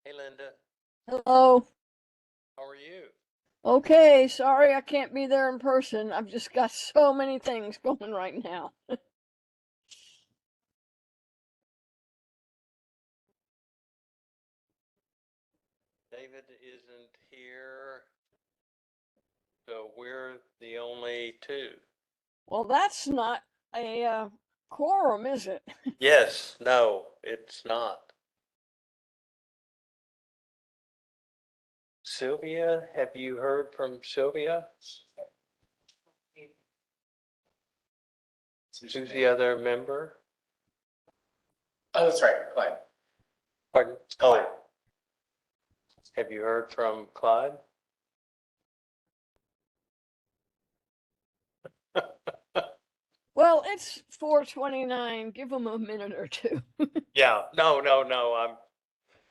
Hey Linda, Hello. how are you? Okay, sorry I can't be there in person. I've just got so many things going right now. David isn't here, so we're the only two. Well, that's not a quorum, is it? Yes, no, it's not. Sylvia, have you heard from Sylvia? Who's the other member? Oh, that's right, Clyde. Pardon? Oh, have you heard from Clyde? Well, it's 4:29. Give them a minute or two. Yeah, no, I'm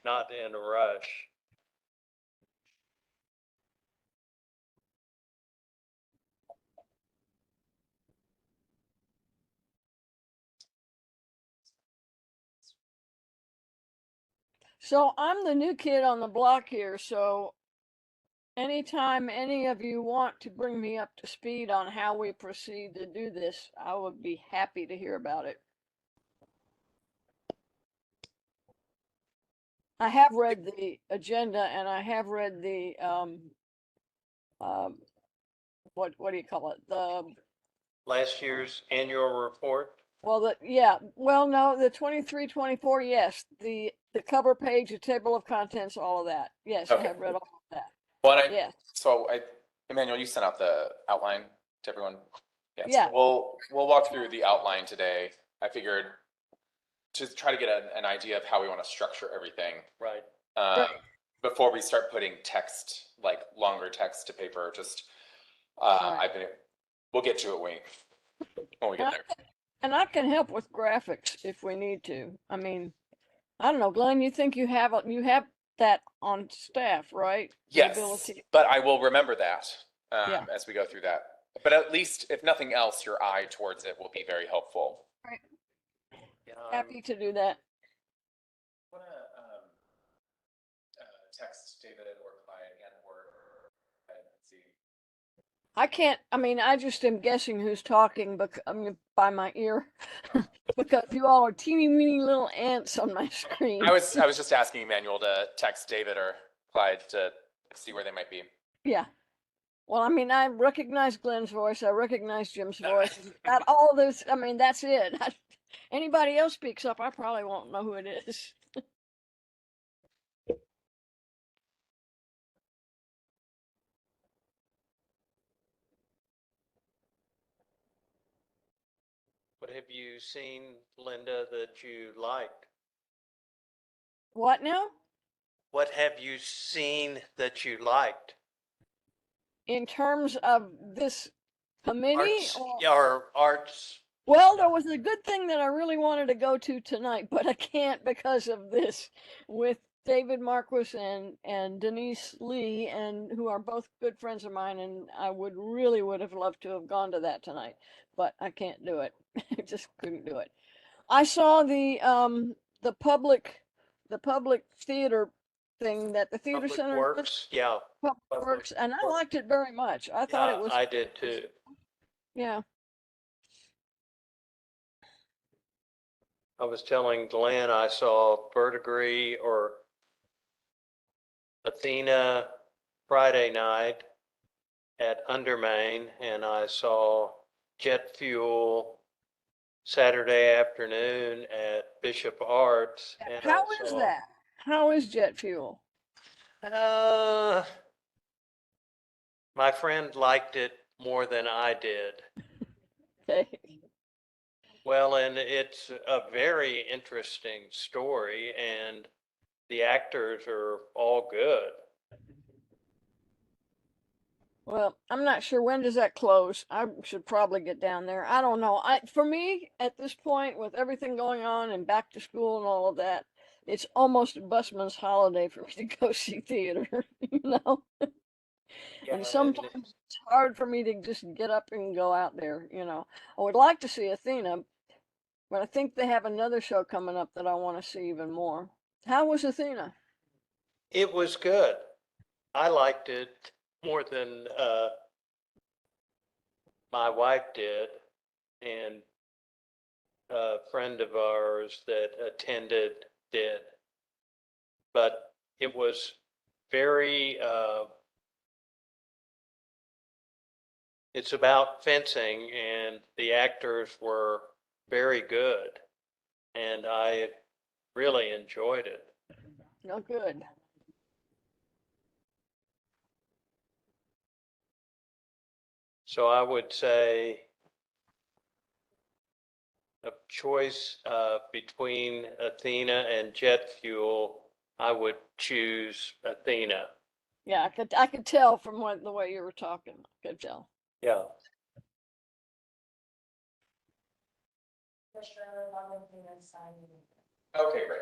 not in a rush. So I'm the new kid on the block here, so anytime any of you want to bring me up to speed on how we proceed to do this, I would be happy to hear about it. I have read the agenda and I have read the um, what do you call it? Last year's annual report? Yeah, well, no, the 23, 24, yes. The cover page, the table of contents, all of that. Yes, I Okay. have read all of that. Well, Yes. Emmanuel, you sent out the outline to everyone. Yes. Yeah. We'll walk through the outline today. I figured to try to get an idea of how we want to structure everything. Right. Um, before we start putting text, like longer text to paper, Right. we'll get to it when we get there. And I can help with graphics if we need to. I mean, I don't know, Glenn, you think you have that on staff, right? The Yes, ability. but I will remember that Yeah. as we go through that. But at least, if nothing else, your eye towards it will be very helpful. Right. Yeah, Happy to do that. Want to text David or Clyde and see. I mean, I just am guessing who's talking I mean, by my ear because you all are teeny weeny little ants on my screen. I was just asking Emmanuel to text David or Clyde to see where they might be. Yeah. Well, I mean, I recognize Glenn's voice. I recognize Jim's voice. Got all those. I mean, that's it. Anybody else speaks up, I probably won't know who it is. what have you seen, Linda, that you liked? What now? What have you seen that you liked? In terms of this committee? Arts, yeah, or arts. Well, there was a good thing that I really wanted to go to tonight, but I can't because of this with David Marquis and Denise Lee, and who are both good friends of mine, and I would have loved to have gone to that tonight, but I can't do it. I just couldn't do it. I saw the public theater thing that the theater Public center does, Works, yeah. Public Public Works, and I Works. liked it very much. I thought it Yeah, was, I did too. yeah. I was telling Glenn I saw Verdigris or Athena Friday night at Undermain, and I saw Jet Fuel Saturday afternoon at Bishop Arts, and I How is saw that? How is jet fuel? uh my friend liked it more than I did. Okay. Well, and it's a very interesting story, and the actors are all good. Well, I'm not sure when does that close. I should probably get down there. I don't know. For me at this point with everything going on and back to school and all of that, it's almost a busman's holiday for me to go see theater, you know? Yeah, And and sometimes it's hard for me to just get up and go out there, you know. I would like to see Athena, but I think they have another show coming up that I want to see even more. How was Athena? It was good. I liked it more than my wife did, and a friend of ours that attended did. But it was very, it's about fencing, and the actors were very good, and I really enjoyed it. No good. So I would say a choice between Athena and jet fuel, I would choose Athena. Yeah, I could tell from the way you were talking. I could tell. Yeah. Okay, great.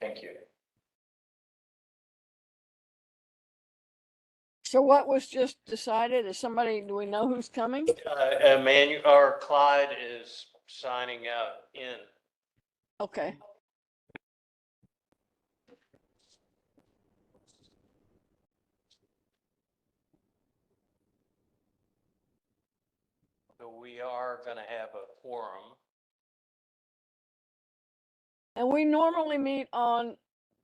Thank you. So what was just decided? Do we know who's coming? Emmanuel or Clyde is signing out in. Okay. So we are going to have a quorum. And we normally meet on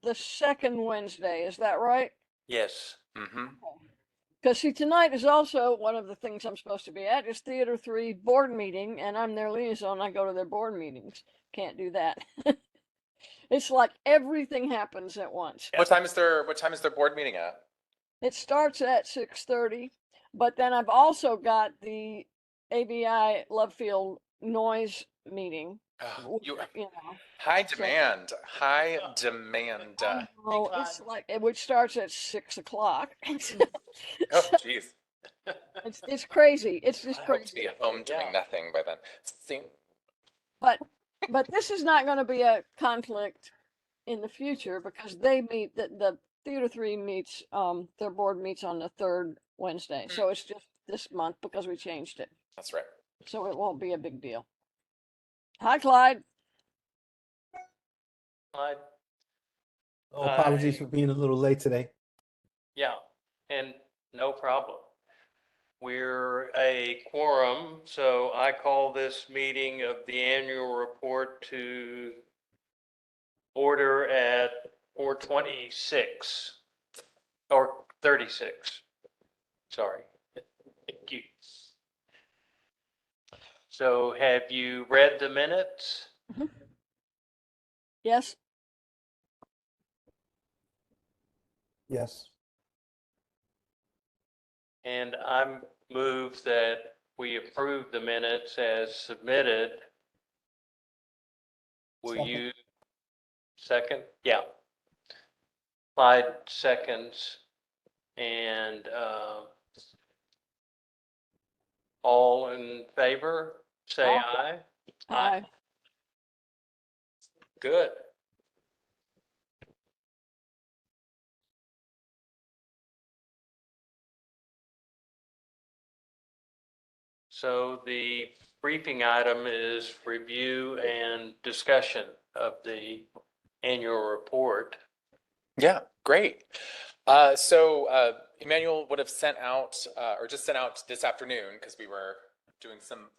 the second Wednesday, is that right? Yes. Mm-hmm. Because see, tonight is also one of the things I'm supposed to be at is Theater 3 board meeting, and I'm their liaison. I go to their board meetings. Can't do that. It's like everything happens at once. What time is their board meeting at? It starts at 6:30, but then I've also got the ABI Lovefield noise meeting. Oh, You know, high so demand, high demand. I know it's like which starts at 6 o'clock. Oh, geez. It's crazy. It's just I hope to crazy. be home doing Yeah. nothing by then. See, But this is not going to be a conflict in the future because they meet the Theater 3 meets their board meets on the third Wednesday. So it's just this month because we changed it. that's right. So it won't be a big deal. Hi, Clyde. Clyde? Oh, apologies for being a little late today. Yeah, and no problem. We're a quorum, so I call this meeting of the annual report to order at 4:26 or 36. Sorry. Thank you. So have you read the minutes? Yes. Yes. And I'm moved that we approve the minutes as submitted. Will Second. you second? Yeah. Clyde seconds. And all in favor, say aye. Hi. Good. So the briefing item is review and discussion of the annual report. Yeah, great. Emmanuel would have sent out, or just sent out this afternoon, because we were doing some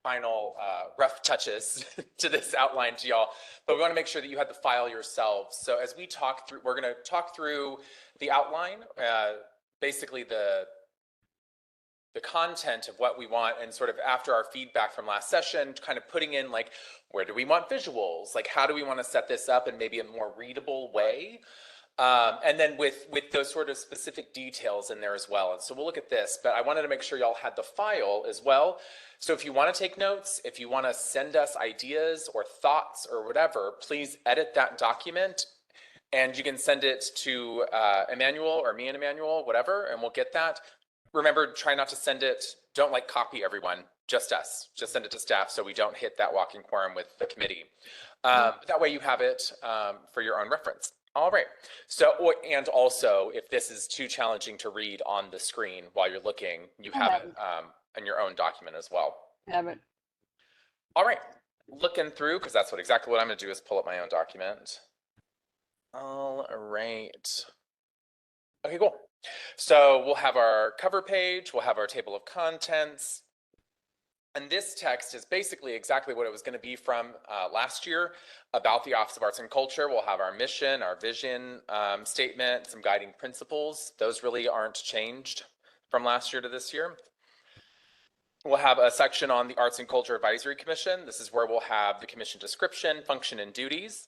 final rough touches to this outline to y'all, but we want to make sure that you had the file yourselves. So as we talk through, we're going to talk through the outline, basically the content of what we want, and sort of after our feedback from last session, kind of putting in like, where do we want visuals? Like, how do we want to set this up in maybe a more readable way? And then with those sort of specific details in there as well. And so we'll look at this, but I wanted to make sure y'all had the file as well. So if you want to take notes, if you want to send us ideas or thoughts or whatever, please edit that document and you can send it to Emmanuel or me and Emmanuel, whatever, and we'll get that. Remember, try not to send it, don't like copy everyone, just us. Just send it to staff so we don't hit that walking quorum with the committee. That way you have it for your own reference. All right. So, and also, if this is too challenging to read on the screen while you're looking, you have it in your own document as well. Have it. All right. Looking through, because that's exactly what I'm going to do is pull up my own document. All right. Okay, cool. So we'll have our cover page, we'll have our table of contents. And this text is basically exactly what it was going to be from last year about the Office of Arts and Culture. We'll have our mission, our vision statement, some guiding principles. Those really aren't changed from last year to this year. We'll have a section on the Arts and Culture Advisory Commission. This is where we'll have the commission description, function, and duties.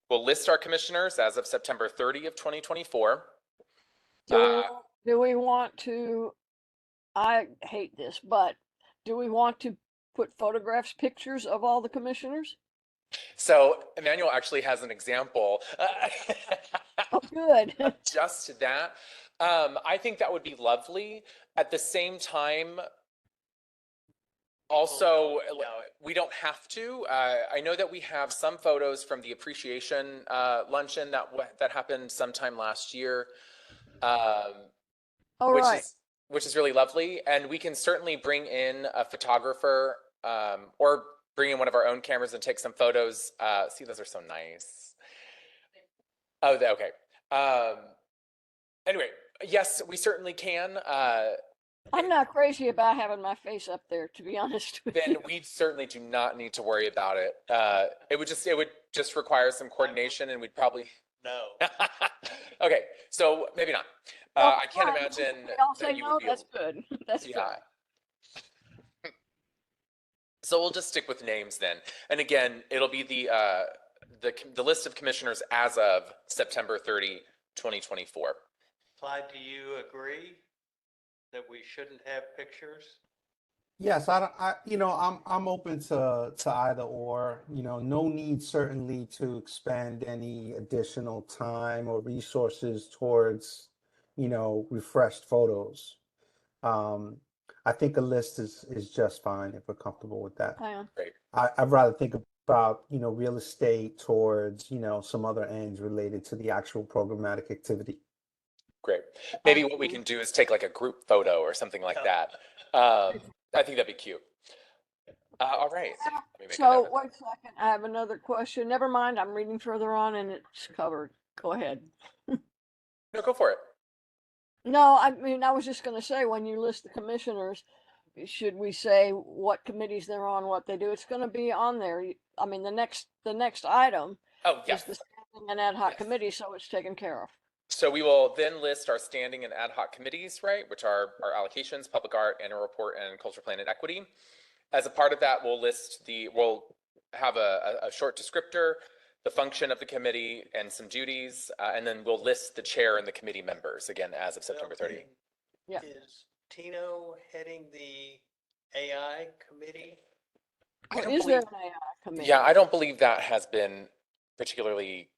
We'll list our commissioners as of September 30 of 2024. Do we want to, I hate this, but do we want to put photographs, pictures of all the commissioners? So Emmanuel actually has an example. Oh, good. Just that. I think that would be lovely. At the same time, also, we don't have to. I know that we have some photos from the appreciation luncheon that happened sometime last year, All right. which is really lovely. And we can certainly bring in a photographer or bring in one of our own cameras and take some photos. See, those are so nice. Oh, okay. Anyway, yes, we certainly can. I'm not crazy about having my face up there, to be honest with Then you. we certainly do not need to worry about it. It would just require some coordination, and we'd probably. No. Okay, so maybe not. Well, I can't fine. imagine If we all that say you no, would be that's able. good. That's good. Yeah. So we'll just stick with names then, and again, it'll be the list of commissioners as of September 30, 2024. Clyde, do you agree that we shouldn't have pictures? Yes, I'm open to either or. No need certainly to expend any additional time or resources towards, refreshed photos. I think a list is just fine if we're comfortable with that. Hang on. I'd rather think about, real estate towards, some other ends related to the actual programmatic activity. Great. Maybe what we can do is take like a group photo or something like that. I think that'd be cute. All right. Let me make a note So of wait a second, I have another question. Never mind, I'm reading further on and it's covered. Go ahead. that. No, go for it. No, I mean, I was just gonna say, when you list the commissioners, should we say what committees they're on, what they do? It's gonna be on there. I mean, the next item Oh, is yes. the standing and ad hoc Yes. committee, so it's taken care of. So we will then list our standing and ad hoc committees, right, which are our allocations, public art, annual report, and culture plan and equity. As a part of that, we'll have a short descriptor, the function of the committee, and some duties, and then we'll list the chair and the committee members again as of September 30. Yeah. Is Tino heading the AI committee? I don't Is there believe- an AI committee? Yeah, I don't believe that has been particularly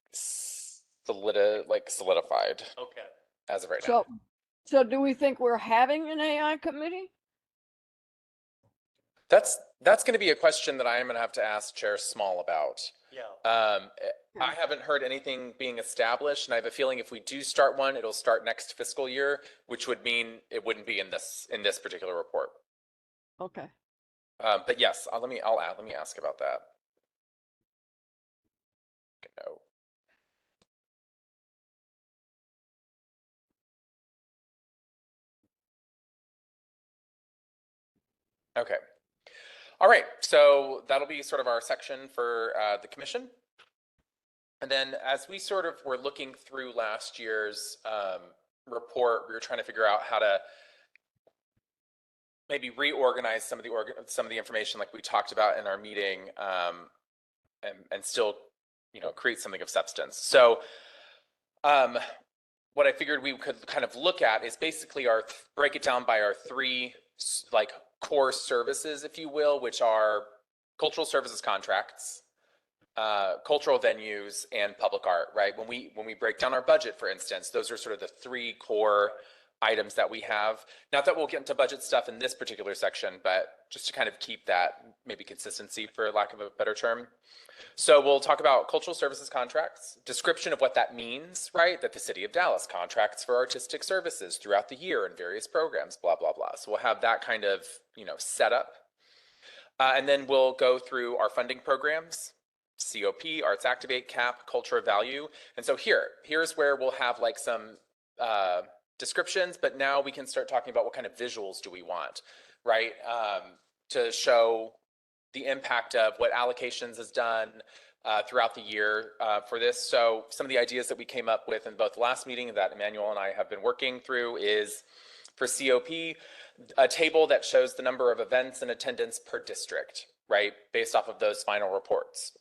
solidified Okay. as of right now. So do we think we're having an AI committee? That's going to be a question that I am going to have to ask Chair Small about. Yeah. I haven't heard anything being established, and I have a feeling if we do start one, it'll start next fiscal year, which would mean it wouldn't be in this particular report. Okay. But yes, let me ask about that. No. Okay. All right, so that'll be sort of our section for the commission. And then as we sort of were looking through last year's report, we were trying to figure out how to maybe reorganize some of the information like we talked about in our meeting and still, create something of substance. So what I figured we could kind of look at is basically break it down by our three core services, if you will, which are cultural services contracts, cultural venues, and public art, right? When we break down our budget, for instance, those are sort of the three core items that we have. Not that we'll get into budget stuff in this particular section, but just to kind of keep that maybe consistency, for lack of a better term. So we'll talk about cultural services contracts, description of what that means, right? That the city of Dallas contracts for artistic services throughout the year and various programs, blah, blah, blah. So we'll have that kind of, setup. And then we'll go through our funding programs, COP, Arts Activate, CAP, Culture of Value. And so here's where we'll have like some descriptions, but now we can start talking about what kind of visuals do we want, right? To show the impact of what allocations has done throughout the year for this. So some of the ideas that we came up with in both the last meeting that Emmanuel and I have been working through is for COP, a table that shows the number of events and attendance per district, right? Based off of those final reports.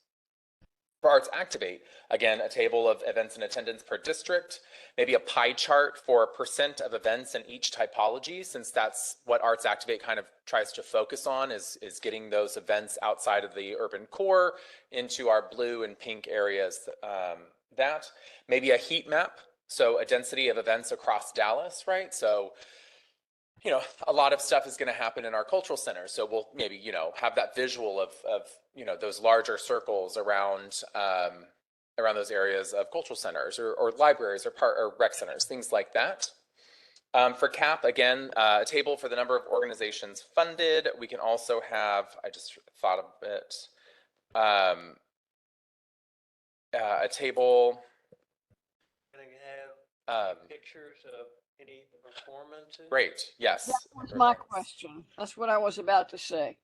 For Arts Activate, again, a table of events and attendance per district, maybe a pie chart for percent of events in each typology, since that's what Arts Activate kind of tries to focus on is getting those events outside of the urban core into our blue and pink areas. That maybe a heat map, so a density of events across Dallas, right? So a lot of stuff is going to happen in our cultural centers. So we'll maybe, have that visual of those larger circles around those areas of cultural centers or libraries or rec centers, things like that. For CAP, again, a table for the number of organizations funded. We can also have, I just thought of it, a table. Can I have pictures of any performances? Great, yes. That was my question. That's what I was about to say.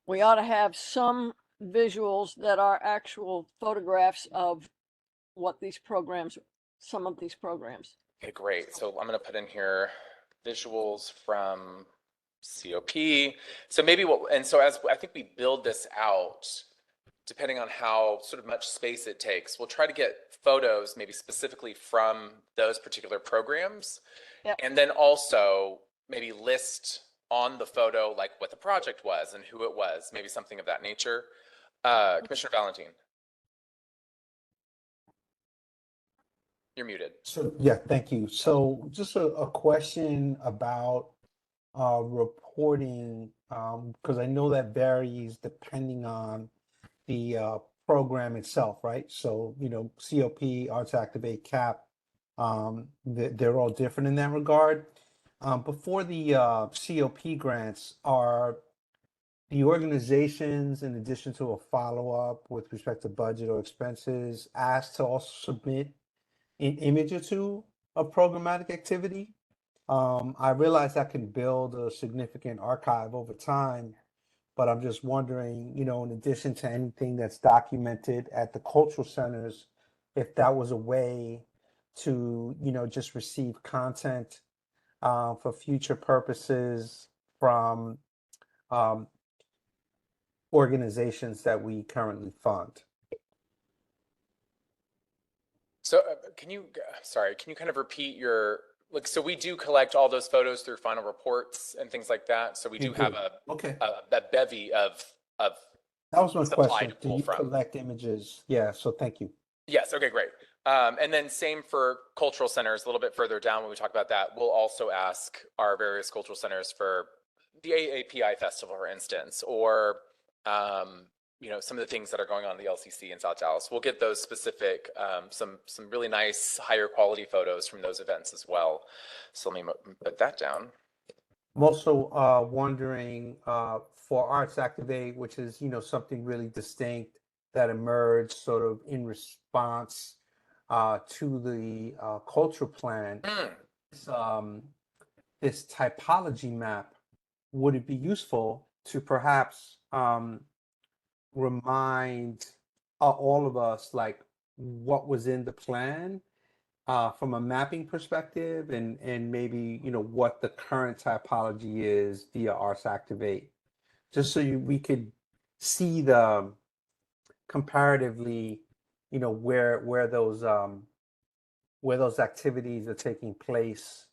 We ought to have some visuals that are actual photographs of what these programs, some of these programs. Okay, great. So I'm going to put in here visuals from COP. So maybe as I think we build this out, depending on how sort of much space it takes, we'll try to get photos maybe specifically from those particular programs. Yep. And then also maybe list on the photo like what the project was and who it was, maybe something of that nature. Commissioner Valentin. You're muted. So, yeah, thank you. So just a question about reporting, because I know that varies depending on the program itself, right? So, COP, Arts Activate, CAP, they're all different in that regard. Before the COP grants, are the organizations, in addition to a follow-up with respect to budget or expenses, asked to also submit an image or two of programmatic activity? I realize that can build a significant archive over time, but I'm just wondering, in addition to anything that's documented at the cultural centers, if that was a way to, just receive content for future purposes from organizations that we currently fund. So can you kind of repeat so we do collect all those photos through final reports and things like that. So we do have a bevy of that was my supply question. to Do pull you from. collect images? Yeah, so thank you. Yes, okay, great. And then same for cultural centers, a little bit further down when we talk about that, we'll also ask our various cultural centers for the AAPI Festival, for instance, or some of the things that are going on in the LCC in South Dallas. We'll get those specific, some really nice higher quality photos from those events as well. So let me put that down. I'm also wondering for Arts Activate, which is, something really distinct that emerged sort of in response to the cultural plan, this typology map, would it be useful to perhaps remind all of us like what was in the plan from a mapping perspective and maybe what the current typology is via Arts Activate, just so we could see the comparatively where those activities are taking place.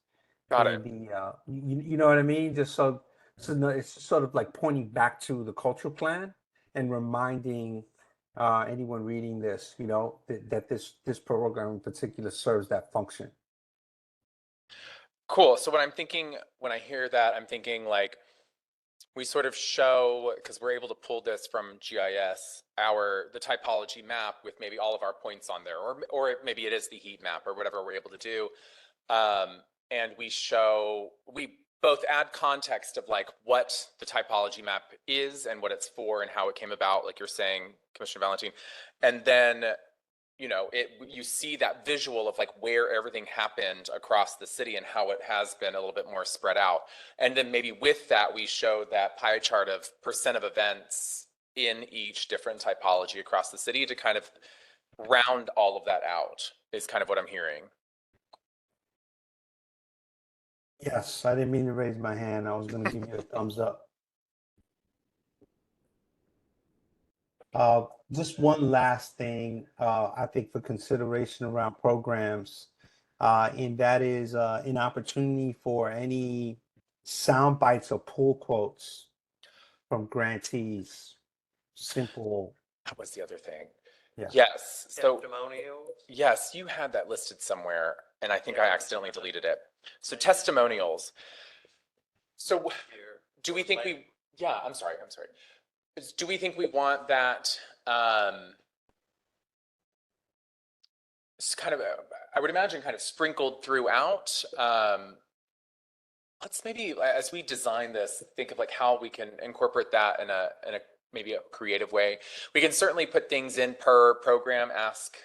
Got it. You know what I mean? Just so no, it's sort of like pointing back to the cultural plan and reminding anyone reading this, that this program in particular serves that function. Cool. So when I hear that, I'm thinking like we sort of show, because we're able to pull this from GIS, the typology map with maybe all of our points on there, or maybe it is the heat map or whatever we're able to do. And we both add context of like what the typology map is and what it's for and how it came about, like you're saying, Commissioner Valentine. And then, you see that visual of like where everything happened across the city and how it has been a little bit more spread out. And then maybe with that, we show that pie chart of percent of events in each different typology across the city to kind of round all of that out is kind of what I'm hearing. Yes, I didn't mean to raise my hand. I was going to give you a thumbs up. Just one last thing, I think for consideration around programs, and that is an opportunity for any sound bites or pull quotes from grantees. Simple. That was the other thing. Yeah. Yes. So Testimonials. yes, you had that listed somewhere, and I think Yeah. I accidentally deleted it. So testimonials. So Here. do we think Like- yeah, I'm sorry. Do we think we want that, it's kind of, I would imagine kind of sprinkled throughout? Let's maybe, as we design this, think of like how we can incorporate that in a maybe a creative way. We can certainly put things in per program, ask,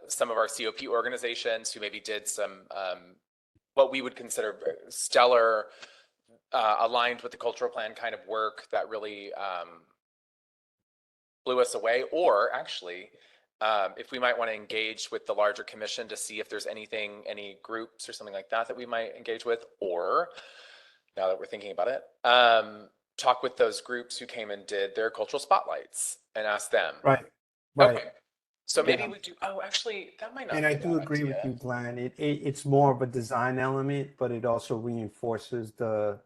some of our COP organizations who maybe did some, what we would consider stellar, aligned with the cultural plan kind of work that really blew us away. Or actually, if we might want to engage with the larger commission to see if there's anything, any groups or something like that we might engage with, or now that we're thinking about it, talk with those groups who came and did their cultural spotlights and ask them. Right. Right. Okay. So maybe Yeah. we do, actually, that might not And be I a do bad agree with idea. you, Glenn. It's more of a design element, but it also reinforces the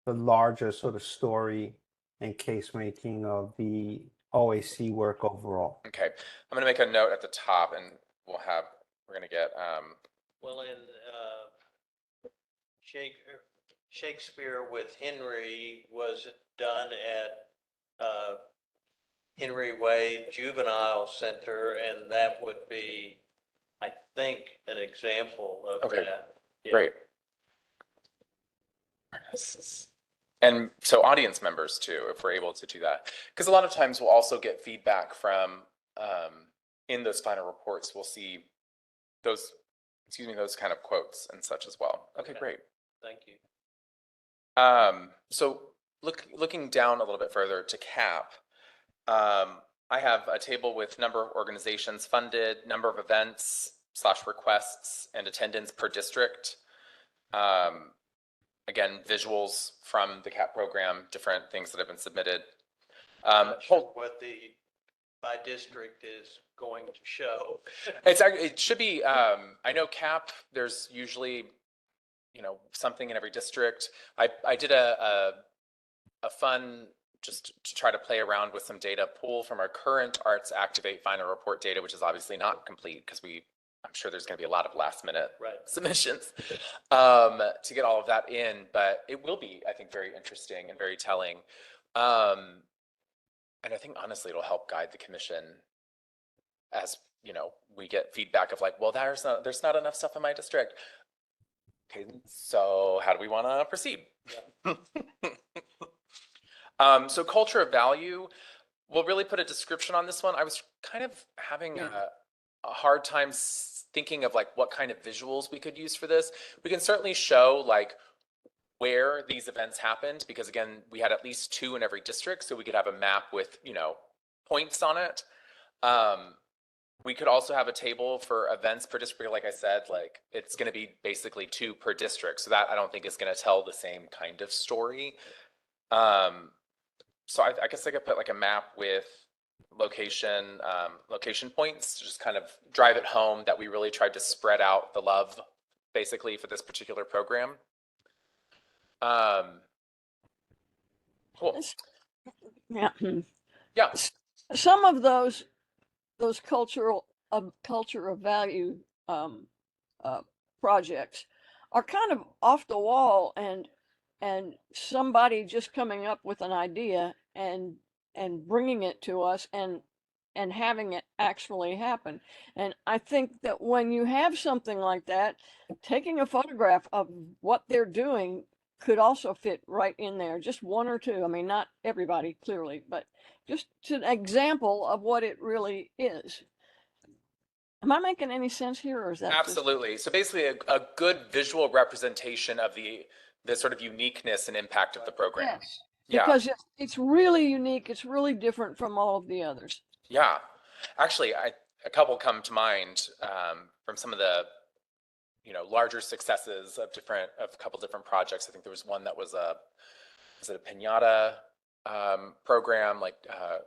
larger sort of story and case making of the OAC work overall. Okay, I'm gonna make a note at the top and we're gonna get, Well, in Shakespeare with Henry was done at Henry Wade Juvenile Center, and that would be, I think, an example of Okay, that. Yeah. great. And so audience members too, if we're able to do that. Because a lot of times we'll also get feedback from, in those final reports, we'll see those kind of quotes and such as well. Okay, Okay. great. Thank you. So looking down a little bit further to CAP, I have a table with number of organizations funded, number of events / requests, and attendance per district. Again, visuals from the CAP program, different things that have been submitted. Not sure what the by district is going to show. It should be, I know CAP, there's usually, something in every district. I did a fun, just to try to play around with some data pool from our current Arts Activate final report data, which is obviously not complete because I'm sure there's going to be a lot of last minute Right. submissions to get all of that in, but it will be, I think, very interesting and very telling. And I think honestly, it'll help guide the commission as, we get feedback of like, well, there's not enough stuff in my district. Okay, so how do we want to proceed? Yeah. So culture of value, we'll really put a description on this one. I was kind of having a hard time thinking of like what kind of visuals we could use for this. We can certainly show like where these events happened, because again, we had at least 2 in every district, so we could have a map with, points on it. We could also have a table for events per district. Like I said, like it's going to be basically 2 per district. So that I don't think is going to tell the same kind of story. So I guess I could put like a map with location points to just kind of drive it home that we really tried to spread out the love basically for this particular program. Cool. Yeah. Yeah. Some of those culture of value projects are kind of off the wall, and somebody just coming up with an idea and bringing it to us and having it actually happen. And I think that when you have something like that, taking a photograph of what they're doing could also fit right in there, just one or two. I mean, not everybody clearly, but just an example of what it really is. Am I making any sense here, or is that just? Absolutely. So basically a good visual representation of the sort of uniqueness and impact of the program. Yes. Yeah. Because it's really unique. It's really different from all of the others. Yeah. Actually, a couple come to mind from some of the larger successes of a couple different projects. I think there was one that was it a piñata program, like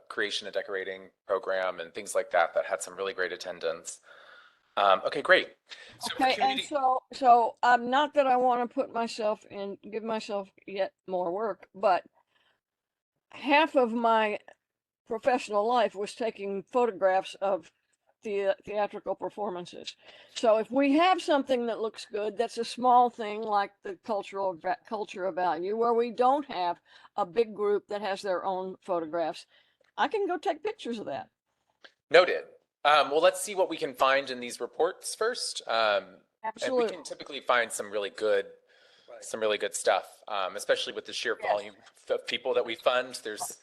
creation and decorating program and things like that had some really great attendance. Okay, great. So for Okay, and community, so not that I want to put myself in, give myself yet more work, but half of my professional life was taking photographs of theatrical performances. So if we have something that looks good, that's a small thing like the culture of value, where we don't have a big group that has their own photographs, I can go take pictures of that. noted. Well, let's see what we can find in these reports first. And we Absolutely. can typically find some really good stuff, especially with the sheer Yes. volume of people that we fund. There's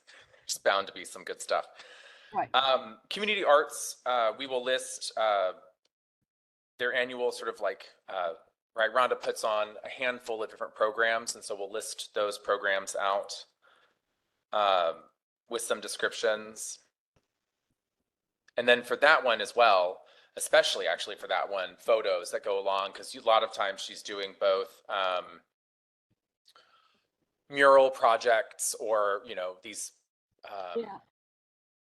bound to be some good stuff. Right. Community arts, we will list their annual sort of like, right, Rhonda puts on a handful of different programs, and so we'll list those programs out with some descriptions. And then for that one as well, especially actually for that one, photos that go along, because a lot of times she's doing both mural projects or, these Yeah.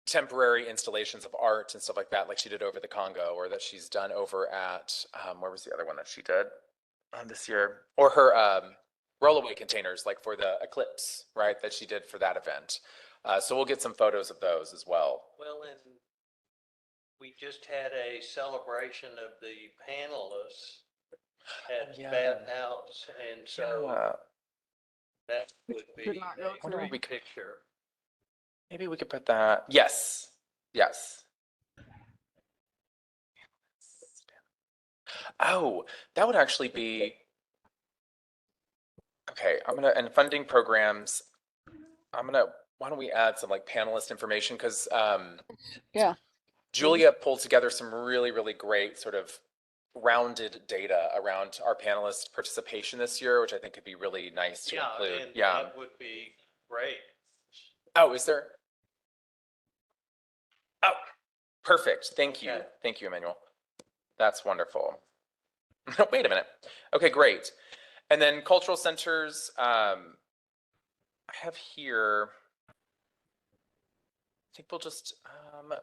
temporary installations of art and stuff like that, like she did over the Congo, or that she's done over at, where was the other one that she did this year? Or her rollaway containers, like for the eclipse, right, that she did for that event. So we'll get some photos of those as well. Well, and we just had a celebration of the panelists at Yeah. Bath House, and so that would be Could not go a through. great picture. Maybe we could put that. Yes. Oh, that would actually be okay. And funding programs. Why don't we add some like panelist information? Because Yeah. Julia pulled together some really, really great sort of rounded data around our panelist participation this year, which I think could be really nice to include. And Yeah. that would be great. Oh, is there? Oh, perfect. Thank you. Okay. Thank you, Emmanuel. That's wonderful. Wait a minute. Okay, great. And then cultural centers, I have here, I think we'll just,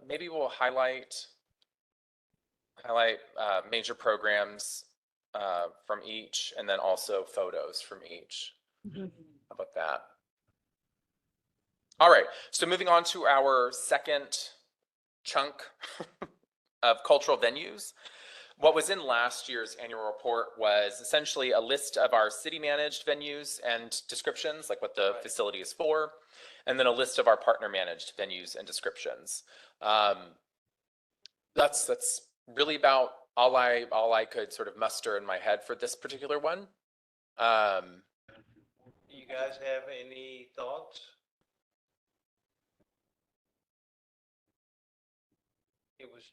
maybe we'll highlight major programs from each, and then also photos from each. Mhm. How about that? All right, so moving on to our second chunk of cultural venues. What was in last year's annual report was essentially a list of our city managed venues and descriptions, like what the facility is for, and then a list of our partner managed venues and descriptions. That's really about all I could sort of muster in my head for this particular one. You guys have any thoughts? It was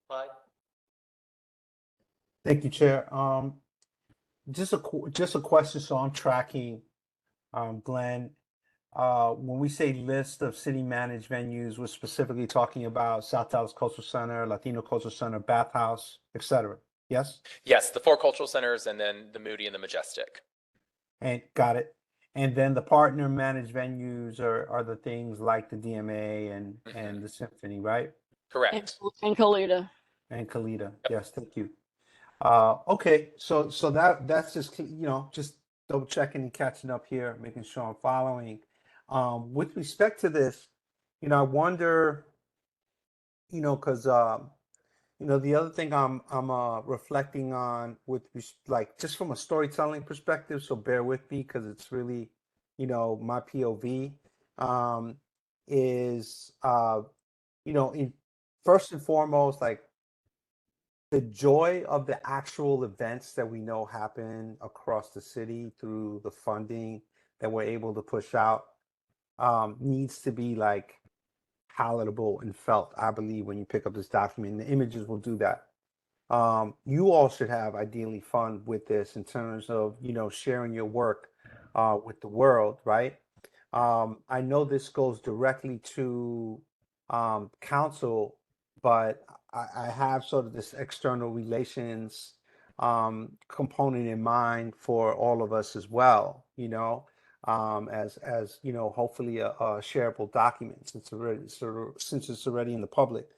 Clyde? Thank you, Chair. Just a question, so I'm tracking, Glenn. When we say list of city managed venues, we're specifically talking about South Dallas Cultural Center, Latino Cultural Center, Bath House, etc. Yes? Yes, the 4 cultural centers, and then the Moody and the Majestic. And got it. And then the partner managed venues are the things like the DMA and the Symphony, right? Correct. And Kalita. And Kalita. Yes, thank you. Okay, so that's just just double checking and catching up here, making sure I'm following. With respect to this, I wonder, because the other thing I'm reflecting on like just from a storytelling perspective, so bear with me because it's really, my POV, is in first and foremost, like the joy of the actual events that we know happen across the city through the funding that we're able to push out needs to be like palatable and felt, I believe, when you pick up this document. The images will do that. You all should have ideally fun with this in terms of, sharing your work with the world, right? I know this goes directly to council, but I have sort of this external relations component in mind for all of us as well, as hopefully a shareable document since it's already in the public.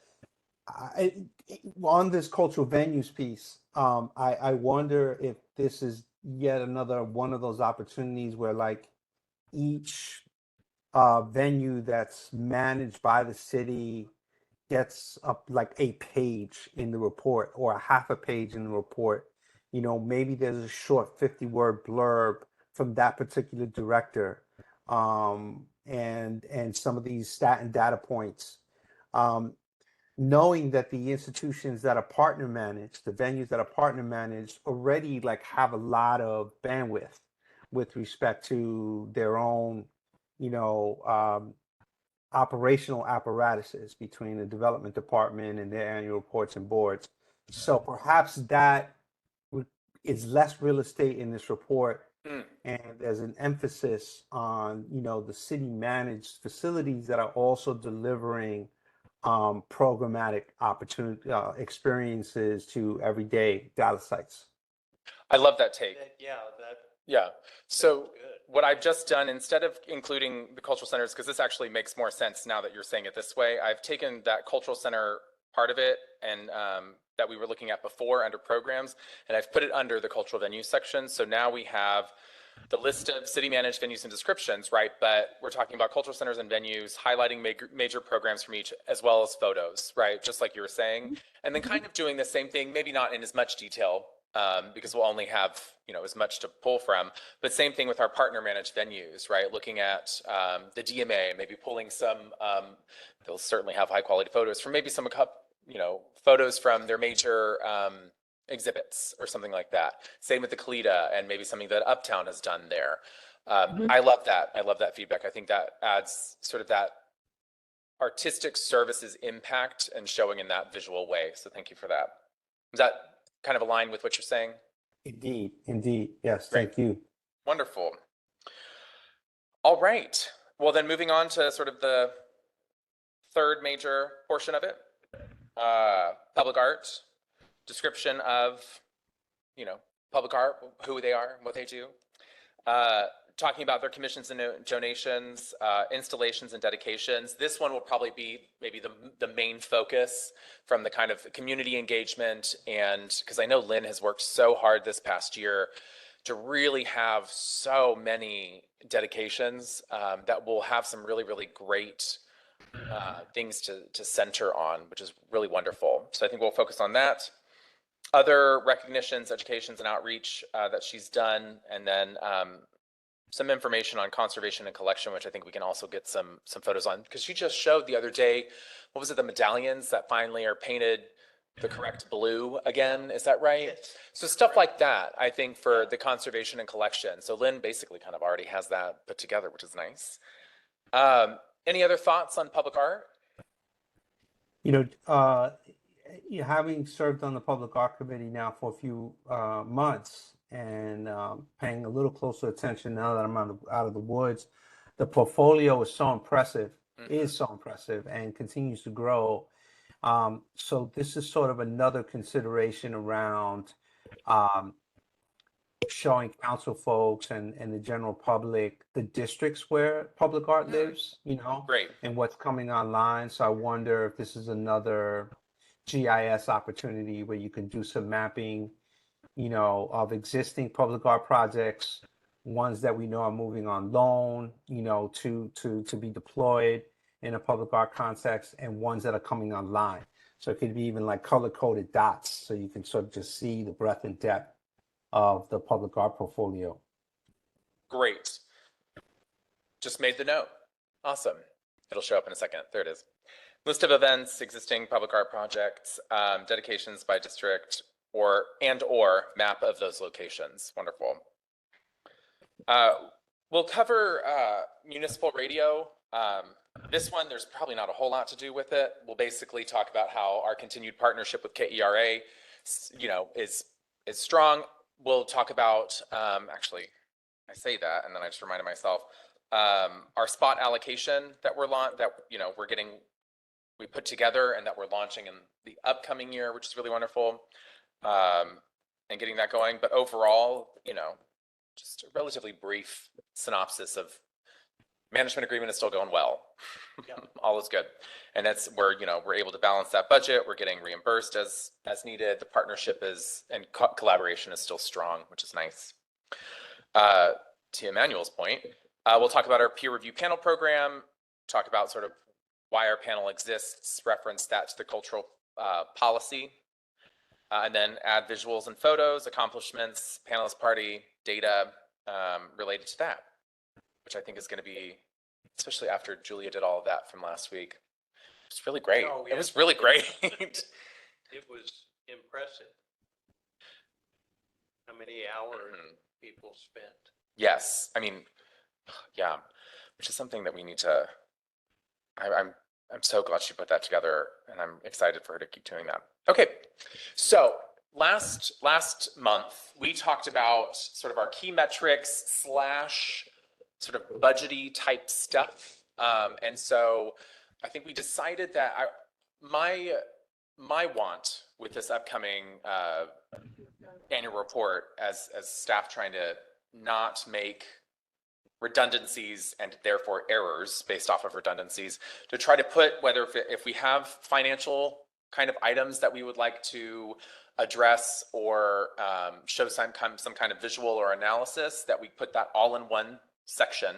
On this cultural venues piece, I wonder if this is yet another one of those opportunities where like each venue that's managed by the city gets up like a page in the report or a half a page in the report. Maybe there's a short 50-word blurb from that particular director, and some of these stat and data points. Knowing that the institutions that are partner managed, the venues that are partner managed already like have a lot of bandwidth with respect to their own, operational apparatuses between the development department and their annual reports and boards. So perhaps that is less real estate in this report, and there's an emphasis on, the city managed facilities that are also delivering programmatic opportunity experiences to everyday data sites. I love that take. Yeah, that Yeah. So sounds good. what I've just done, instead of including the cultural centers, because this actually makes more sense now that you're saying it this way, I've taken that cultural center part of it and that we were looking at before under programs, and I've put it under the cultural venues section. So now we have the list of city managed venues and descriptions, right? But we're talking about cultural centers and venues, highlighting major programs from each, as well as photos, right? Just like you were saying. And then kind of doing the same thing, maybe not in as much detail, because we'll only have, as much to pull from, but same thing with our partner managed venues, right? Looking at the DMA, maybe pulling some, they'll certainly have high quality photos from maybe some, photos from their major exhibits or something like that. Same with the Calida and maybe something that Uptown has done there. I love that. I love that feedback. I think that adds sort of that artistic services impact and showing in that visual way. So thank you for that. Is that kind of aligned with what you're saying? Indeed. Yes, Great. thank you. Wonderful. All right. Well, then moving on to sort of the third major portion of it, public art, description of, public art, who they are, what they do, talking about their commissions and donations, installations and dedications. This one will probably be maybe the main focus from the kind of community engagement, and because I know Lynn has worked so hard this past year to really have so many dedications that will have some really, really great things to center on, which is really wonderful. So I think we'll focus on that. Other recognitions, educations, and outreach that she's done, and then some information on conservation and collection, which I think we can also get some photos on, because she just showed the other day, what was it, the medallions that finally are painted the correct blue again, is that right? Yes. So stuff like that, I think, for the conservation and collection. So Lynn basically kind of already has that put together, which is nice. Any other thoughts on public art? Having served on the Public Art Committee now for a few months, and paying a little closer attention now that I'm out of the woods, the portfolio is so impressive, and continues to grow. So this is sort of another consideration around showing council folks and the general public the districts where public art lives, Great. and what's coming online. So I wonder if this is another GIS opportunity where you can do some mapping, of existing public art projects, ones that we know are moving on loan, to be deployed in a public art context, and ones that are coming online. So it could be even like color-coded dots, so you can sort of just see the breadth and depth of the public art portfolio. Great. Just made the note. Awesome. It'll show up in a second. There it is. List of events, existing public art projects, dedications by district, or map of those locations. Wonderful. We'll cover municipal radio. This one, there's probably not a whole lot to do with it. We'll basically talk about how our continued partnership with KERA, is strong. We'll talk about, actually, I say that, and then I just reminded myself, our spot allocation that we put together and that we're launching in the upcoming year, which is really wonderful, and getting that going. But overall, just a relatively brief synopsis of management agreement is still going well. All is good. And we're able to balance that budget. We're getting reimbursed as needed. The partnership and collaboration is still strong, which is nice. To Emmanuel's point, we'll talk about our peer review panel program, talk about sort of why our panel exists, reference that to the cultural policy, and then add visuals and photos, accomplishments, panelist party, data related to that, which I think is going to be, especially after Julia did all of that from last week. It's really great. Oh, It was really great. It was impressive how many hours people spent. Yes, I mean, yeah, which is something that we need to. I'm so glad she put that together, and I'm excited for her to keep doing that. Okay, so last month we talked about sort of our key metrics / sort of budgety type stuff, and so I think we decided that my want with this upcoming annual report, as staff trying to not make redundancies and therefore errors based off of redundancies, to try to put if we have financial kind of items that we would like to address or show some kind of visual or analysis, that we put that all in one section,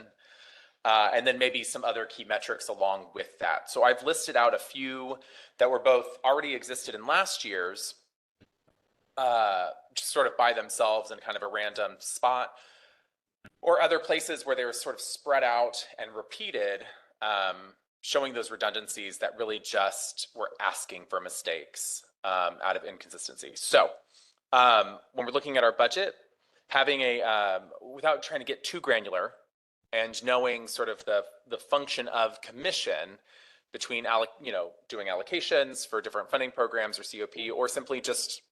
and then maybe some other key metrics along with that. So I've listed out a few that were both already existed in last year's, just sort of by themselves in kind of a random spot, or other places where they were sort of spread out and repeated, showing those redundancies that really just were asking for mistakes out of inconsistency. So when we're looking at our budget, having without trying to get too granular, and knowing sort of the function of commission between doing allocations for different funding programs or COP, or simply just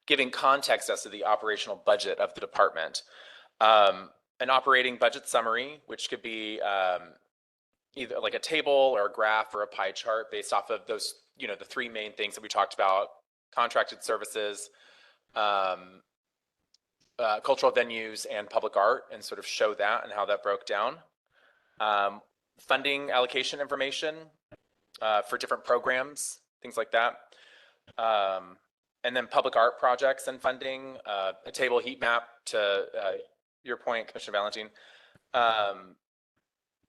giving context as to the operational budget of the department. An operating budget summary, which could be either like a table or a graph or a pie chart based off of those, the three main things that we talked about: contracted services, cultural venues, and public art, and sort of show that and how that broke down. Funding allocation information for different programs, things like that. And then public art projects and funding, a table heat map to your point, Commissioner Valentine.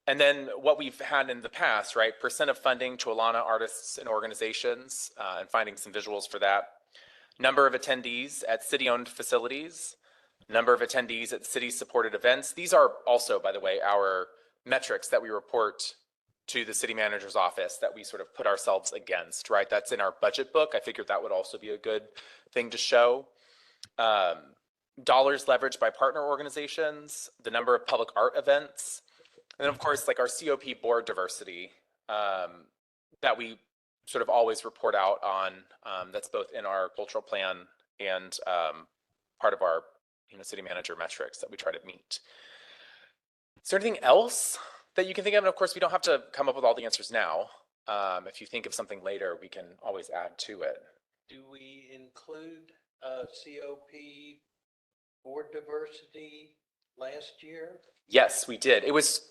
And then what we've had in the past, right? % of funding to Alana artists and organizations, and finding some visuals for that. Number of attendees at city-owned facilities. Number of attendees at city-supported events. These are also, by the way, our metrics that we report to the city manager's office that we sort of put ourselves against, right? That's in our budget book. I figured that would also be a good thing to show. Dollars leveraged by partner organizations, the number of public art events, and then of course, like our COP board diversity, that we sort of always report out on, that's both in our cultural plan and part of our city manager metrics that we try to meet. Is there anything else that you can think of? And of course, we don't have to come up with all the answers now. If you think of something later, we can always add to it. Do we include COP board diversity last year? Yes, we did. It was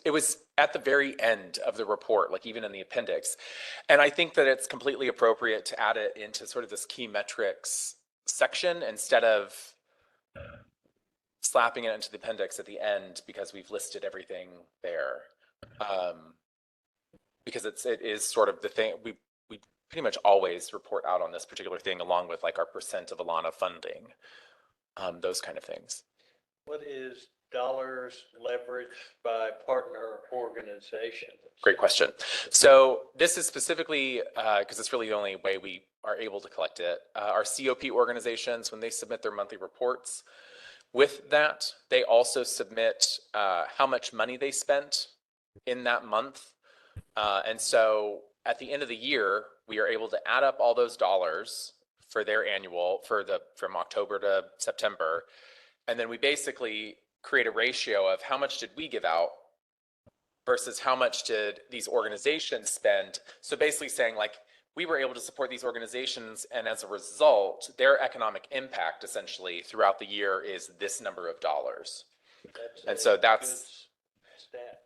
at the very end of the report, like even in the appendix. And I think that it's completely appropriate to add it into sort of this key metrics section instead of slapping it into the appendix at the end, because we've listed everything there. Because it is sort of the thing we pretty much always report out on this particular thing, along with like our % of Alana funding, those kind of things. What is dollars leveraged by partner organizations? Great question. So this is specifically, because it's really the only way we are able to collect it, our COP organizations, when they submit their monthly reports. With that, they also submit how much money they spent in that month. And so at the end of the year, we are able to add up all those dollars for their annual, from October to September. And then we basically create a ratio of how much did we give out versus how much did these organizations spend. So basically saying, like, we were able to support these organizations, and as a result, their economic impact essentially throughout the year is this number of dollars. And so that's,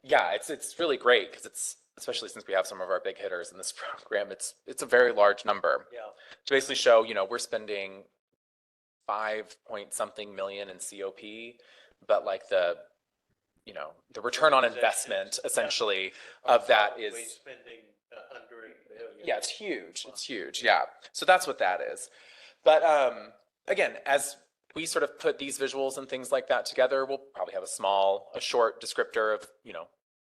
yeah, it's really great because it's, especially since we have some of our big hitters in this program, it's a very large number. Yeah. To basically show, we're spending 5-point-something million in COP, but like the return on investment essentially of that is, spending 100 million. yeah, it's huge. It's huge. Yeah. So that's what that is. But again, as we sort of put these visuals and things like that together, we'll probably have a short descriptor of,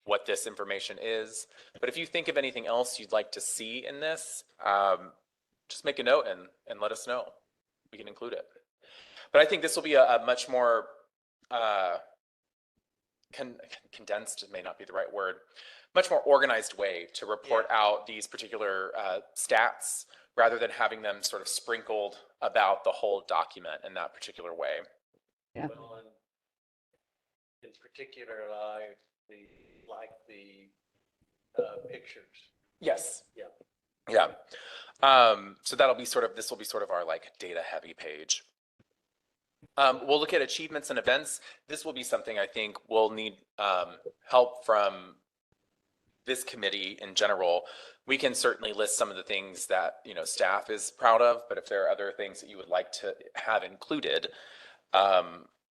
what this information is. But if you think of anything else you'd like to see in this, just make a note and let us know. We can include it. But I think this will be a much more condensed, may not be the right word, much more organized way to report out these particular stats rather than having them sort of sprinkled about the whole document in that particular way. Yeah. Well, and in particular, I like the pictures. Yes. Yeah. Yeah. So this will be sort of our like data heavy page. We'll look at achievements and events. This will be something I think we'll need help from this committee in general. We can certainly list some of the things that staff is proud of, but if there are other things that you would like to have included,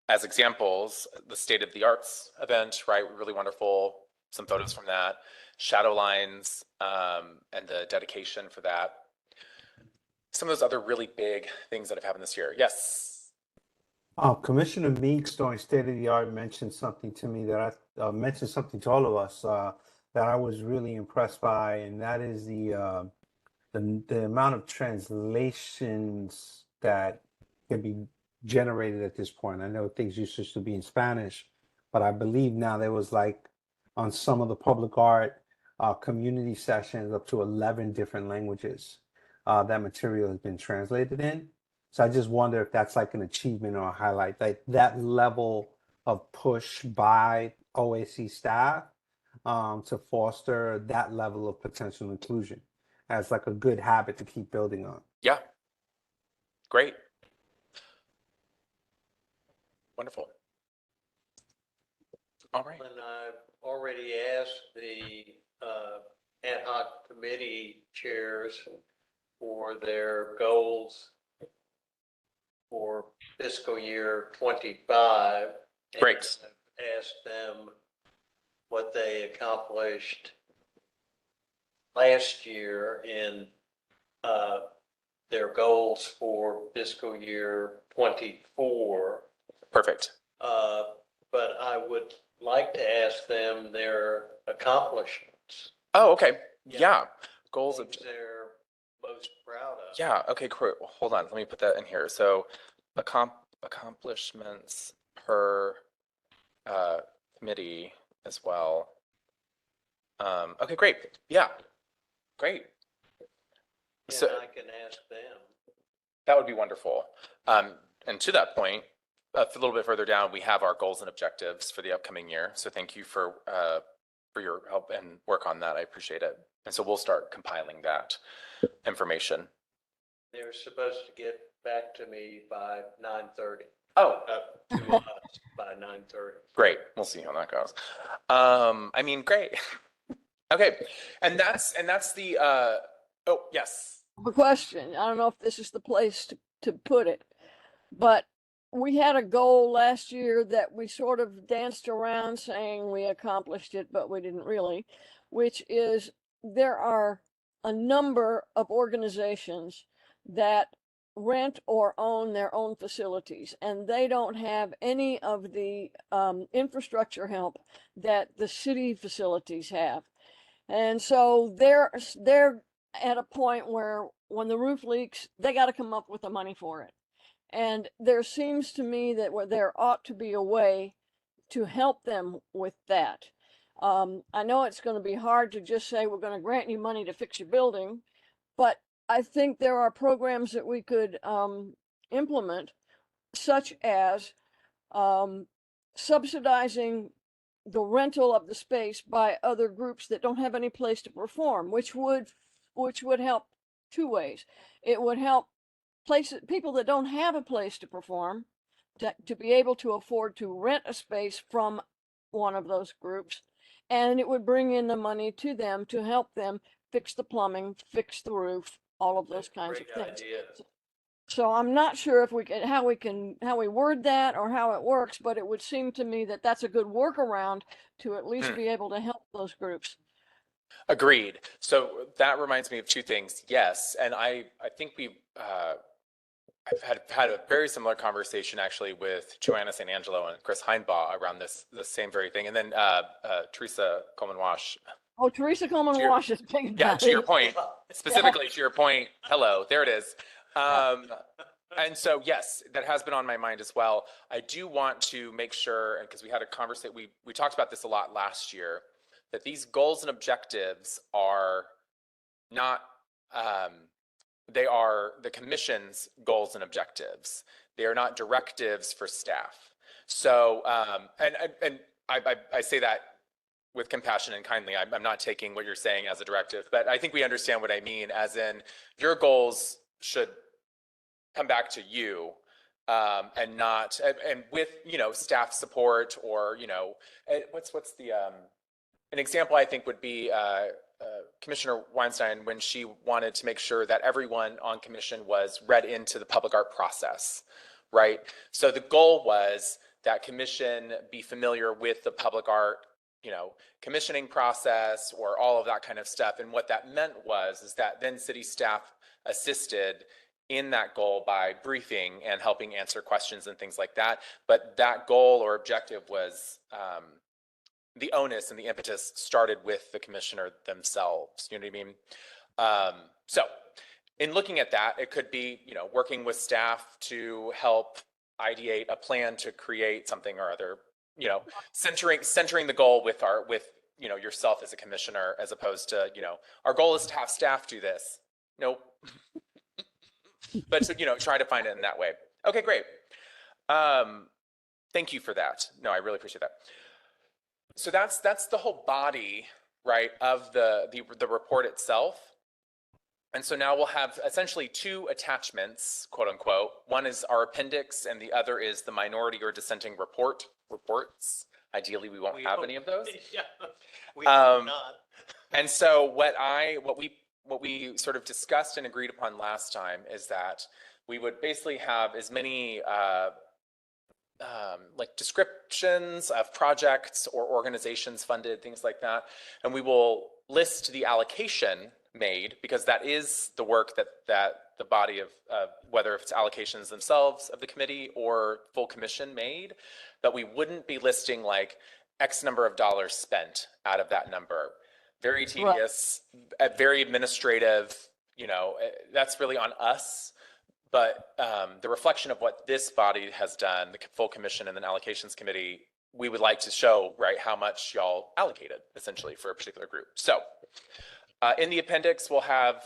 as examples, the State of the Arts event, right? Really wonderful. Some photos from that. Shadow lines and the dedication for that. Some of those other really big things that have happened this year. Yes. Commissioner Meeks during State of the Art mentioned something to me that I mentioned something to all of us that I was really impressed by, and that is the amount of translations that can be generated at this point. I know things used to be in Spanish, but I believe now there was like on some of the public art community sessions up to 11 different languages that material has been translated in. So I just wonder if that's like an achievement or a highlight, like that level of push by OAC staff to foster that level of potential inclusion as like a good habit to keep building on. Yeah. Great. Wonderful. All right. And I've already asked the ad hoc committee chairs for their goals for fiscal year 25. Great. And I've asked them what they accomplished last year in their goals for fiscal year 24. Perfect. But I would like to ask them their accomplishments. Oh, okay. Yeah. Yeah. Goals of, Things they're most proud of. yeah. Okay, cool. Hold on. Let me put that in here. So accomplishments per committee as well. Okay, great. Yeah. Great. And So I can ask them. that would be wonderful. And to that point, a little bit further down, we have our goals and objectives for the upcoming year. So thank you for your help and work on that. I appreciate it. And so we'll start compiling that information. They're supposed to get back to me by 9:30. Oh, Up to us by 9:30. great. We'll see how that goes. I mean, great. Okay. And that's the, oh, yes. A question. I don't know if this is the place to put it, but we had a goal last year that we sort of danced around saying we accomplished it, but we didn't really, which is there are a number of organizations that rent or own their own facilities, and they don't have any of the infrastructure help that the city facilities have. And so they're at a point where when the roof leaks, they got to come up with the money for it. And there seems to me that there ought to be a way to help them with that. I know it's going to be hard to just say we're going to grant you money to fix your building, but I think there are programs that we could implement, such as subsidizing the rental of the space by other groups that don't have any place to perform, which would help two ways. It would help people that don't have a place to perform to be able to afford to rent a space from one of those groups, and it would bring in the money to them to help them fix the plumbing, fix the roof, all of those kinds of Great things. idea. So I'm not sure if how we word that or how it works, but it would seem to me that that's a good workaround to at least be able to help those groups. Agreed. So that reminds me of two things. Yes, and I think I've had a very similar conversation actually with Joanna St. Angelo and Chris Heinbaugh around the same very thing. And then Teresa Coleman-Wash. Oh, Teresa Coleman-Wash is big Yeah, about to your it. point, specifically to your point. Hello, there it is. And so, yes, that has been on my mind as well. I do want to make sure, and because we had a conversation, we talked about this a lot last year, that these goals and objectives are not, they are the commission's goals and objectives. They are not directives for staff. So, and I say that with compassion and kindly. I'm not taking what you're saying as a directive, but I think we understand what I mean, as in your goals should come back to you, and not, and with, staff support, or, what's the, an example I think would be Commissioner Weinstein, when she wanted to make sure that everyone on commission was read into the public art process, right? So the goal was that commission be familiar with the public art, commissioning process, or all of that kind of stuff. And what that meant is that then city staff assisted in that goal by briefing and helping answer questions and things like that. But that goal or objective was, the onus and the impetus started with the commissioner themselves. You know what I mean? So in looking at that, it could be, working with staff to help ideate a plan to create something or other, centering the goal with yourself as a commissioner, as opposed to, our goal is to have staff do this. Nope. But to, try to find it in that way. Okay, great. Thank you for that. No, I really appreciate that. So that's the whole body, right, of the report itself. And so now we'll have essentially two attachments, quote unquote. One is our appendix, and the other is the minority or dissenting reports. Ideally, we won't have any of those. Yeah, we hope not. And so what we sort of discussed and agreed upon last time is that we would basically have as many like descriptions of projects or organizations funded, things like that. And we will list the allocation made, because that is the work that the body of, whether it's allocations themselves of the committee or full commission made, but we wouldn't be listing like X number of dollars spent out of that number. Very tedious, very administrative, that's really on us. But the reflection of what this body has done, the full commission and then allocations committee, we would like to show, right, how much y'all allocated essentially for a particular group. So in the appendix, we'll have,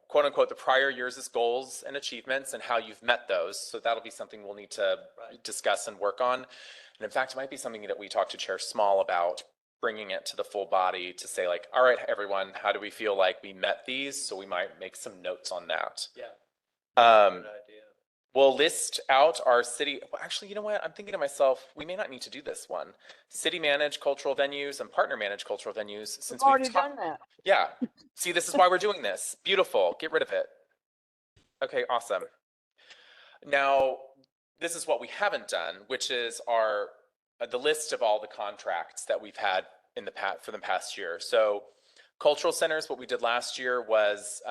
quote unquote, the prior year's goals and achievements and how you've met those. So that'll be something we'll need to discuss and work on. And in fact, it might be something that we talk to Chair Small about, bringing it to the full body to say like, all right, everyone, how do we feel like we met these? So we might make some notes on that. Yeah. Good idea. We'll list out our city. Well, actually, you know what? I'm thinking to myself, we may not need to do this one. City managed cultural venues and partner managed cultural venues. Since We've already we've done that. Yeah. See, this is why we're doing this. Beautiful. Get rid of it. Okay, awesome. Now, this is what we haven't done, which is the list of all the contracts that we've had in the past for the past year. So Cultural centers, what we did last year was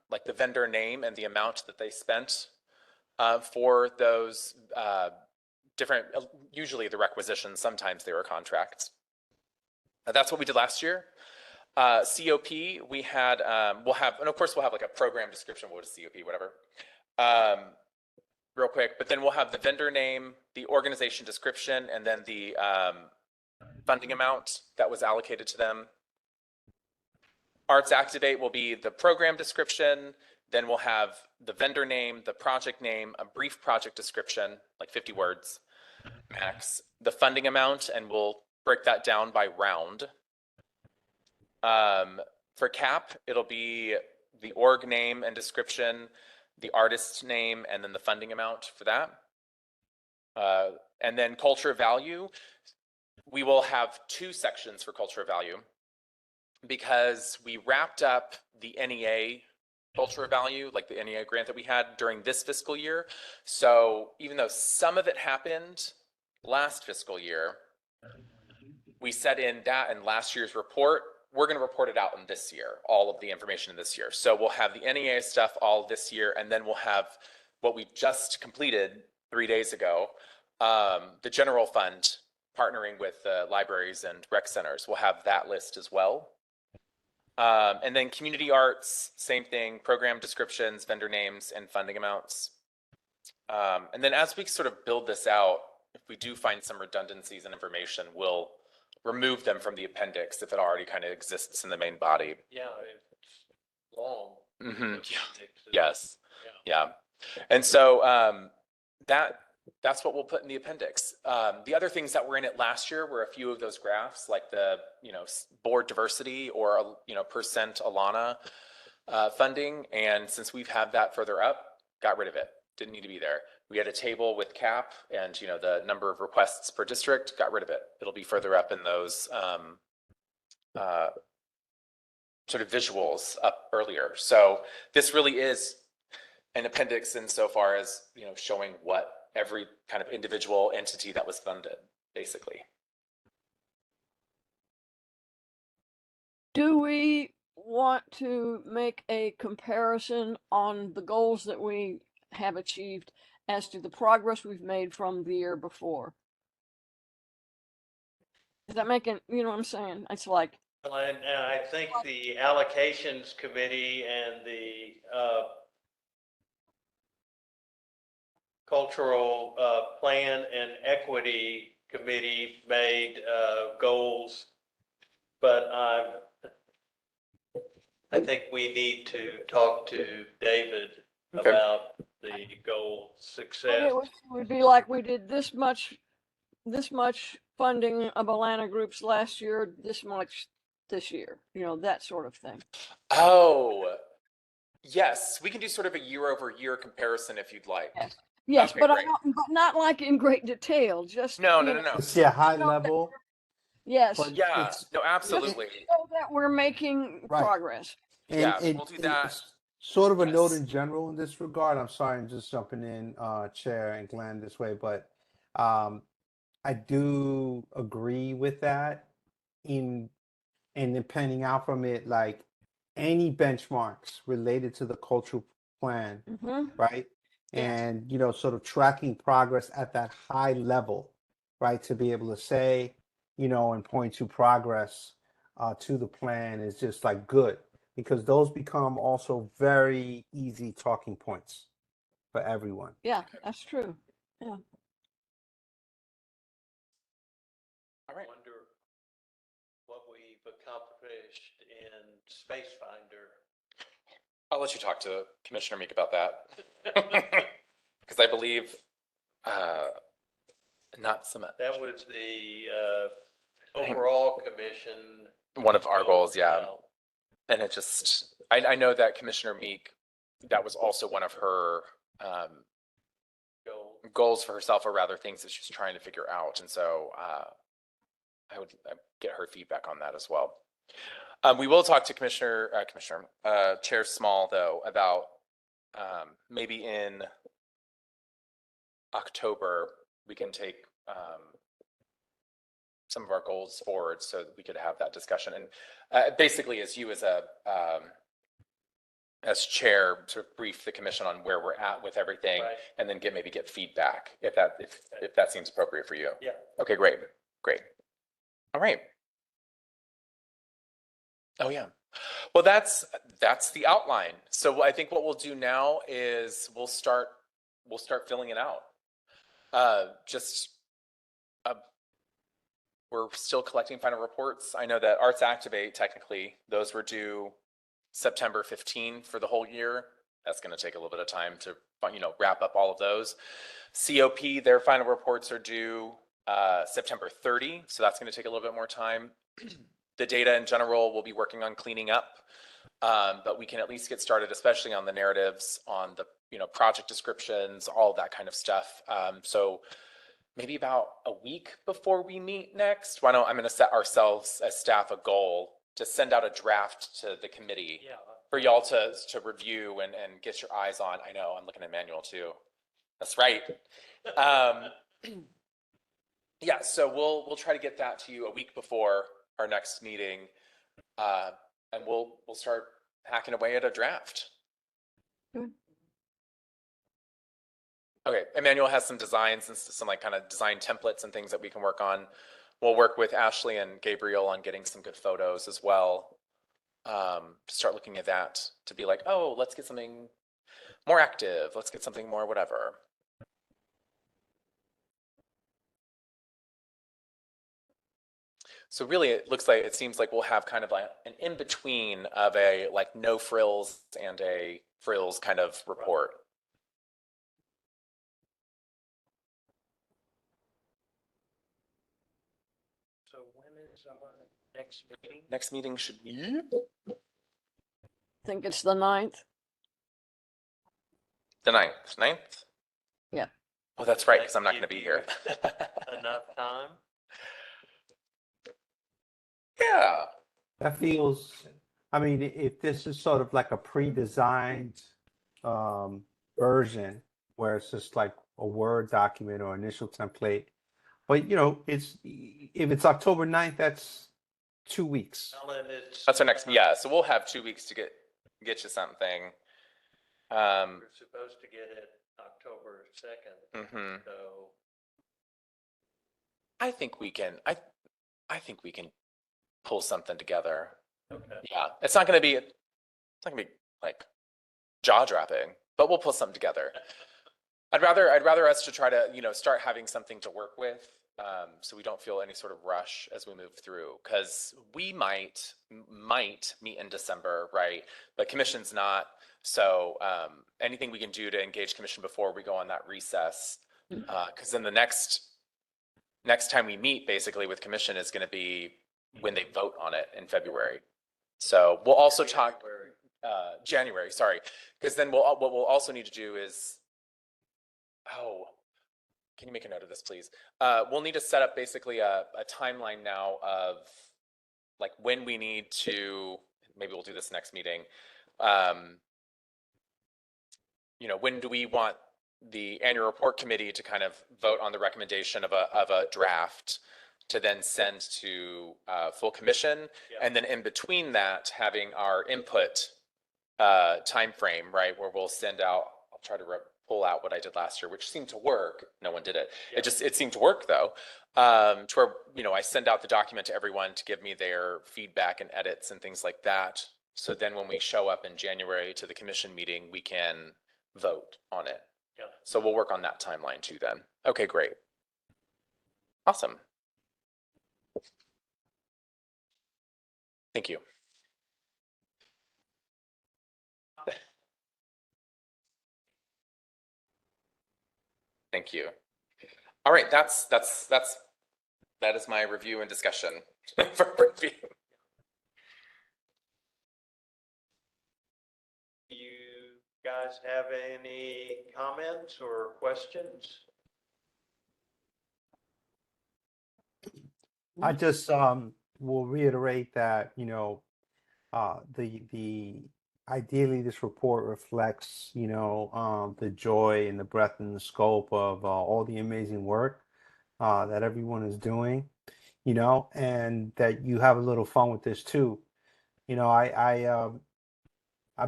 like the vendor name and the amount that they spent for those different, usually the requisitions, sometimes they were contracts. That's what we did last year. COP, we had, we'll have, and of course we'll have like a program description, what is COP, whatever. Real quick, but then we'll have the vendor name, the organization description, and then the funding amount that was allocated to them. Arts Activate will be the program description, then we'll have the vendor name, the project name, a brief project description, like 50 words max, the funding amount, and we'll break that down by round. For CAP, it'll be the org name and description, the artist's name, and then the funding amount for that. And then culture value, we will have 2 sections for culture value because we wrapped up the NEA culture value, like the NEA grant that we had during this fiscal year. So even though some of it happened last fiscal year, we set in that in last year's report. We're going to report it out in this year, all of the information in this year. So we'll have the NEA stuff all this year, and then we'll have what we just completed 3 days ago, the general fund partnering with libraries and rec centers. We'll have that list as well. And then community arts, same thing, program descriptions, vendor names, and funding amounts. And then as we sort of build this out, if we do find some redundancies in information, we'll remove them from the appendix if it already kind of exists in the main body. Yeah, it's long. Mm-hmm. Appendix is- Yes. Yeah. And so that's what we'll put in the appendix. The other things that were in it last year were a few of those graphs, like the board diversity or percent Alana funding. And since we've had that further up, got rid of it. Didn't need to be there. We had a table with CAP and the number of requests per district. Got rid of it. It'll be further up in those sort of visuals up earlier. So this really is an appendix insofar as showing what every kind of individual entity that was funded, basically. Do we want to make a comparison on the goals that we have achieved as to the progress we've made from the year before? Is that making, you know what I'm saying? It's like, Well, and I think the allocations committee and the cultural plan and equity committee made goals, but I think we need to talk to David Okay. about the goal success. it would be like we did this much funding of Alana groups last year, this much this year, that sort of thing. Oh, yes. We can do sort of a year-over-year comparison if you'd like. Yes. Yes, Okay, but great. but not like in great detail, just. No. It's high No, level. Yes. But Yeah, it's- no, absolutely. So that we're making Right. progress. And Yeah, it- we'll do that. it's sort of a note Yes. in general in this regard. I'm sorry, I'm just jumping in, Chair and Glenn this way, but I do agree with that and then panning out from it, like any benchmarks related to the cultural plan, Mm-hmm. right? Yes. And sort of tracking progress at that high level, right? To be able to say, and point to progress to the plan is just like good, because those become also very easy talking points for everyone. Yeah, that's true. All right. Wonder what we've accomplished in Space Finder. I'll let you talk to Commissioner Meek about that. Because I believe not some That was the overall commission. one of our goals, yeah. Well, And it just, I know that Commissioner Meek, that was also one of her goal. goals for herself, or rather things that she's trying to figure out. And so I would get her feedback on that as well. We will talk to Chair Small, though, about maybe in October, we can take some of our goals forward so that we could have that discussion. And basically, as you as chair, sort of brief the commission on where we're at with everything, Right. and then maybe get feedback if that seems appropriate for you. Yeah. Okay, great. All right. Oh yeah. Well, that's the outline. So I think what we'll do now is we'll start filling it out. We're still collecting final reports. I know that Arts Activate, technically, those were due September 15 for the whole year. That's going to take a little bit of time to, wrap up all of those. COP, their final reports are due September 30, so that's going to take a little bit more time. The data in general, we'll be working on cleaning up, but we can at least get started, especially on the narratives, on the project descriptions, all of that kind of stuff. So maybe about a week before we meet next, I'm going to set ourselves as staff a goal to send out a draft to the committee for y'all to review and get your eyes on. I know, I'm looking at Manuel too. That's right. Yeah, so we'll try to get that to you a week before our next meeting, and we'll start hacking away at a draft. Good. Okay, Emmanuel has some designs and some kind of design templates and things that we can work on. We'll work with Ashley and Gabriel on getting some good photos as well. Start looking at that to be like, oh, let's get something more active. Let's get something more whatever. So really, it seems like we'll have kind of like an in-between of a no frills and a frills kind of report. So when is our next meeting? Next meeting should be I think it's the 9th. the 9th. 9th? Yeah. Oh, that's right, because I'm not going to be here. Enough time? Yeah. That feels, I mean, if this is sort of like a pre-designed version where it's just like a Word document or initial template, but if it's October 9th, that's 2 weeks. Well, and it's, That's our next, yeah, so we'll have 2 weeks to get you something. we're supposed to get it October 2nd, Mhm. so. I think we can pull something together. Okay. Yeah, it's not going to be like jaw dropping, but we'll pull something together. I'd rather us to try to, start having something to work with, so we don't feel any sort of rush as we move through, because we might meet in December, right? But commission's not. So anything we can do to engage commission before we go on that recess, because then the next time we meet basically with commission is going to be when they vote on it in February. So we'll also talk January, sorry, because then what we'll also need to do is, can you make a note of this, please? We'll need to set up basically a timeline now of like when we need to, maybe we'll do this next meeting. When do we want the annual report committee to kind of vote on the recommendation of a draft to then send to full commission, and then in between that, having our input time frame, right, where we'll send out. I'll try to pull out what I did last year, which seemed to work. No one did it. Yeah. It seemed to work though. To where I send out the document to everyone to give me their feedback and edits and things like that. So then when we show up in January to the commission meeting, we can vote on it. Yeah. So we'll work on that timeline too then. Okay, great. Awesome. Thank you. Thank you. All right, that is my review and discussion for review. You guys have any comments or questions? I just will reiterate that, the ideally this report reflects, the joy and the breadth and the scope of all the amazing work that everyone is doing. you know, and that you have a little fun with this too. You know, I've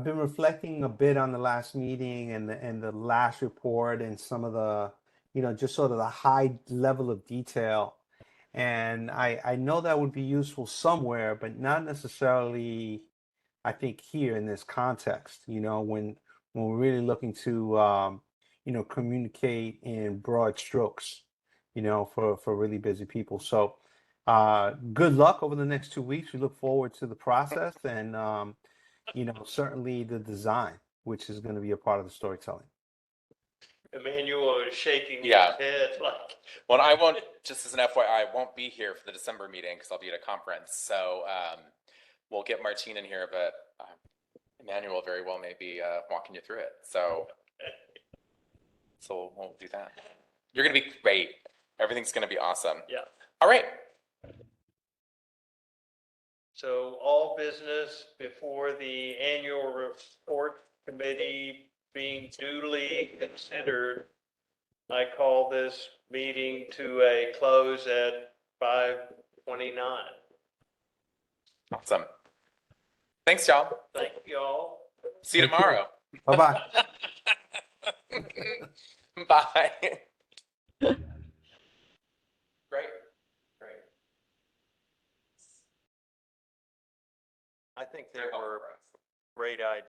been reflecting a bit on the last meeting and the last report and some of the, you know, just sort of the high level of detail. And I know that would be useful somewhere, but not necessarily, I think, here in this context, you know, when we're really looking to, you know, communicate in broad strokes, you know, for really busy people. So, good luck over the next 2 weeks. We look forward to the process and, you know, certainly the design, which is going to be a part of the storytelling. Emmanuel is shaking his Yeah. head like. Well, I won't, just as an FYI, I won't be here for the December meeting because I'll be at a conference. So we'll get Martine in here, but Emmanuel very well may be walking you through it. So we'll do that. You're going to be great. Everything's going to be awesome. Yeah. All right. So all business before the annual report committee being duly considered, I call this meeting to a close at 5:29. Awesome. Thanks, y'all. Thank you all. See you Take care. tomorrow. Bye-bye. Bye. Great. Great. I think there were great ideas.